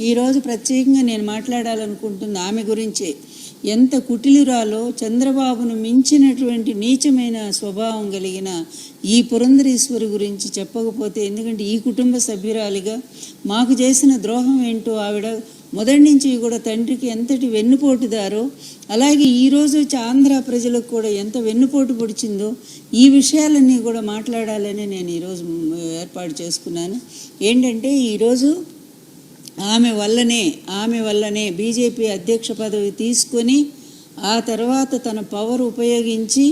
ఈరోజు ప్రత్యేకంగా నేను మాట్లాడాలనుకుంటుంది ఆమె గురించే. ఎంత కుటిలురాలో, చంద్రబాబును మించినటువంటి నీచమైన స్వభావం కలిగిన ఈ పురంధరేశ్వరి గురించి చెప్పకపోతే, ఎందుకంటే ఈ కుటుంబ సభ్యురాలిగా మాకు చేసిన ద్రోహం ఏంటో ఆవిడ మొదటి నుంచి కూడా తండ్రికి ఎంతటి వెన్నుపోటుదారో, అలాగే ఈరోజు వచ్చి ఆంధ్ర ప్రజలకు కూడా ఎంత వెన్నుపోటు పొడిచిందో ఈ విషయాలన్నీ కూడా మాట్లాడాలని నేను ఈరోజు ఏర్పాటు చేసుకున్నాను. ఏంటంటే ఈరోజు ఆమె వల్లనే బీజేపీ అధ్యక్ష పదవి తీసుకొని ఆ తర్వాత తన పవర్ ఉపయోగించి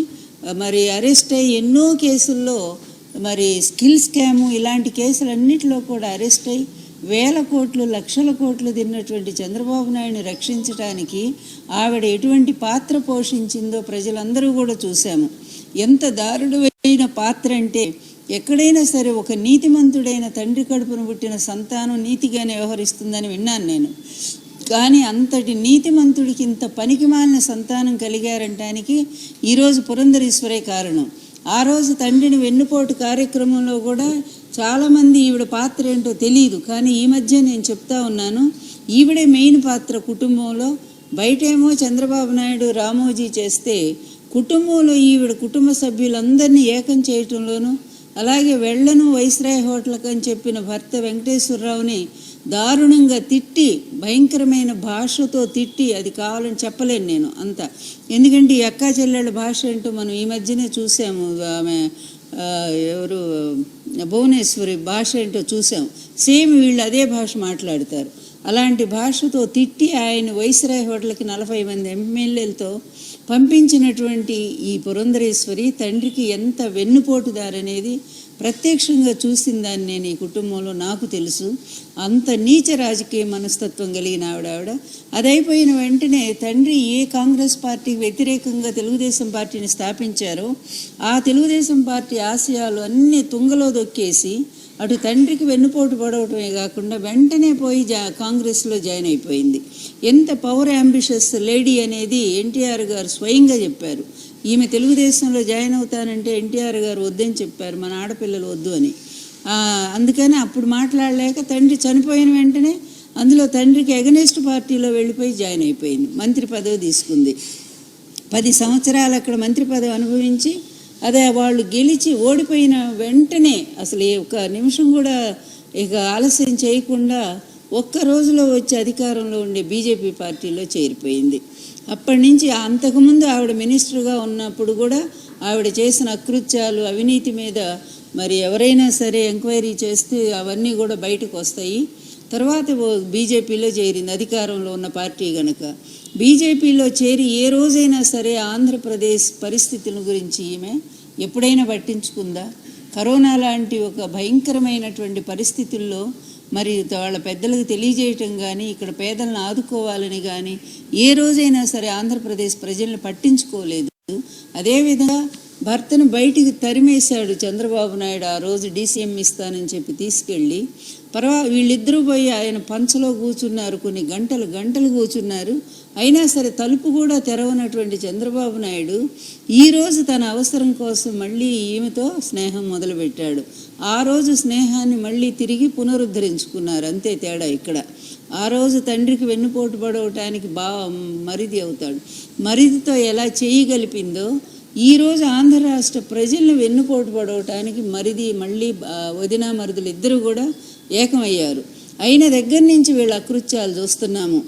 మరి అరెస్ట్ అయ్యి ఎన్నో కేసుల్లో, మరి స్కిల్ స్కాము ఇలాంటి కేసులన్నింటిలో కూడా అరెస్ట్ అయ్యి వేల కోట్లు లక్షల కోట్లు తిన్నటువంటి చంద్రబాబు నాయుడిని రక్షించడానికి ఆవిడ ఎటువంటి పాత్ర పోషించిందో ప్రజలందరూ కూడా చూశాము. ఎంత దారుణమైన పాత్ర అంటే, ఎక్కడైనా సరే ఒక నీతిమంతుడైన తండ్రి కడుపును పుట్టిన సంతానం నీతిగానే వ్యవహరిస్తుందని విన్నాను నేను. కానీ అంతటి నీతిమంతుడికి ఇంత పనికిమాలిన సంతానం కలిగారంటానికి ఈరోజు పురంధరేశ్వరే కారణం. ఆ రోజు తండ్రిని వెన్నుపోటు కార్యక్రమంలో కూడా చాలామంది ఈవిడ పాత్ర ఏంటో తెలియదు, కానీ ఈ మధ్య నేను చెప్తా ఉన్నాను, ఈవిడే మెయిన్ పాత్ర కుటుంబంలో. బయటేమో చంద్రబాబు నాయుడు రామోజీ చేస్తే, కుటుంబంలో ఈవిడ కుటుంబ సభ్యులందరినీ ఏకం చేయటంలోనూ, అలాగే వెళ్ళను వైస్రాయ్ హోటల్కి అని చెప్పిన భర్త వెంకటేశ్వరరావుని దారుణంగా తిట్టి, భయంకరమైన భాషతో తిట్టి, అది కావాలని చెప్పలేను నేను అంతా, ఎందుకంటే ఈ అక్కా చెల్లెళ్ళ భాష ఏంటో మనం ఈ మధ్యనే చూసాము. ఆమె ఎవరు భువనేశ్వరి భాష ఏంటో చూసాం. సేమ్ వీళ్ళు అదే భాష మాట్లాడతారు. అలాంటి భాషతో తిట్టి ఆయన వైస్రాయ్ హోటల్కి 40 మంది ఎమ్మెల్యేలతో పంపించినటువంటి ఈ పురంధరేశ్వరి తండ్రికి ఎంత వెన్నుపోటుదారనేది ప్రత్యక్షంగా చూసిన దాన్ని నేను ఈ కుటుంబంలో నాకు తెలుసు. అంత నీచ రాజకీయ మనస్తత్వం కలిగిన ఆవిడ. అదైపోయిన వెంటనే తండ్రి ఏ కాంగ్రెస్ పార్టీకి వ్యతిరేకంగా తెలుగుదేశం పార్టీని స్థాపించారో ఆ తెలుగుదేశం పార్టీ ఆశయాలు అన్నీ తుంగలో దొక్కేసి అటు తండ్రికి వెన్నుపోటు పడవటమే కాకుండా వెంటనే పోయి కాంగ్రెస్లో జాయిన్ అయిపోయింది. ఎంత పవర్ అంబిషియస్ లేడీ అనేది ఎన్టీఆర్ గారు స్వయంగా చెప్పారు. ఈమె తెలుగుదేశంలో జాయిన్ అవుతానంటే ఎన్టీఆర్ గారు వద్దని చెప్పారు, మన ఆడపిల్లలు వద్దు అని. అందుకని అప్పుడు మాట్లాడలేక తండ్రి చనిపోయిన వెంటనే అందులో తండ్రికి ఎగనెస్ట్ పార్టీలో వెళ్ళిపోయి జాయిన్ అయిపోయింది. మంత్రి పదవి తీసుకుంది. 10 సంవత్సరాలు అక్కడ మంత్రి పదవి అనుభవించి, అదే వాళ్ళు గెలిచి ఓడిపోయిన వెంటనే అసలు ఒక్క నిమిషం కూడా ఇక ఆలస్యం చేయకుండా ఒక్క రోజులో వచ్చి అధికారంలో ఉండే బీజేపీ పార్టీలో చేరిపోయింది. అప్పటి నుంచి అంతకుముందు ఆవిడ మినిస్టర్గా ఉన్నప్పుడు కూడా ఆవిడ చేసిన అకృత్యాలు, అవినీతి మీద మరి ఎవరైనా సరే ఎంక్వైరీ చేస్తే అవన్నీ కూడా బయటకు వస్తాయి. తర్వాత బీజేపీలో చేరింది, అధికారంలో ఉన్న పార్టీ కనుక. బీజేపీలో చేరి ఏ రోజైనా సరే ఆంధ్రప్రదేశ్ పరిస్థితుల గురించి ఈమె ఎప్పుడైనా పట్టించుకుందా? కరోనా లాంటి ఒక భయంకరమైనటువంటి పరిస్థితుల్లో మరి వాళ్ళ పెద్దలకు తెలియజేయటం కానీ, ఇక్కడ పేదలను ఆదుకోవాలని కానీ ఏ రోజైనా సరే ఆంధ్రప్రదేశ్ ప్రజలను పట్టించుకోలేదు. అదేవిధంగా భర్తను బయటికి తరిమేశాడు చంద్రబాబు నాయుడు. ఆ రోజు డీసీఎం ఇస్తానని చెప్పి తీసుకెళ్ళి వీళ్ళిద్దరూ పోయి ఆయన పంచలో కూర్చున్నారు, కొన్ని గంటలు కూర్చున్నారు. అయినా సరే తలుపు కూడా తెరవనటువంటి చంద్రబాబు నాయుడు ఈరోజు తన అవసరం కోసం మళ్ళీ ఈమెతో స్నేహం మొదలుపెట్టాడు. ఆ రోజు స్నేహాన్ని మళ్ళీ తిరిగి పునరుద్ధరించుకున్నారు, అంతే తేడా ఇక్కడ. ఆ రోజు తండ్రికి వెన్నుపోటు పడవటానికి మరిది అవుతాడు. మరిదితో ఎలా చేయగలిపిందో ఈరోజు ఆంధ్ర రాష్ట్ర ప్రజలను వెన్నుపోటు పడవటానికి మరిది మళ్ళీ వదిన మరుదులు ఇద్దరు కూడా ఏకమయ్యారు. అయిన దగ్గర నుంచి వీళ్ళ అకృత్యాలు చూస్తున్నాము.